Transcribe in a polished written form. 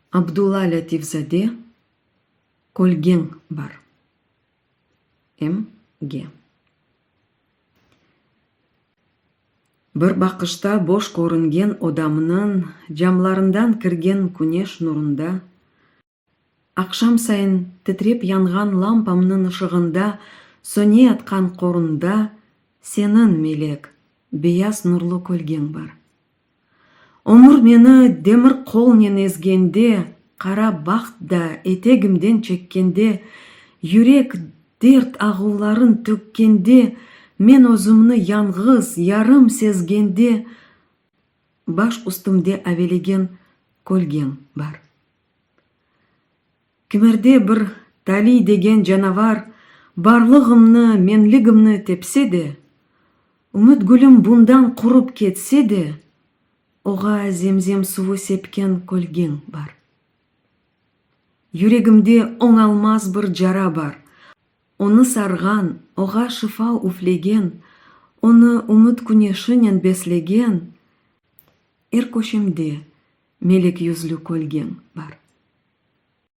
Абдулла Латифзаде көлгең бар. М.Г. Бір бақышта бош көрінген одамының жамларындан кірген күнеш нұрында, ақшам сайын тітреп янған лампамның ышығында, сөне атқан қорында сенің мелек, бейаз нұрлы көлгең бар. Өмір мені демір қолмен езгенде, қара бақта етегімден чеккенде, жүрек дерт ағуларын төккенде, мен өзімні яңғыз, ярым сезгенде, баш үстімде әвелеген көлгең бар. Кемерде бір тали деген жанавар барлығымны, менлігімні тепсе де, үміт гүлім бұндан құрып кетсе де, оға земзем суы сепкен көлгең бар. Жүрегімде оңалмас бір жара бар. Оны сарған, оға шифа үфлеген, оны үміт күнешінен беслеген, көшемде мелек yüzлі көлгең бар.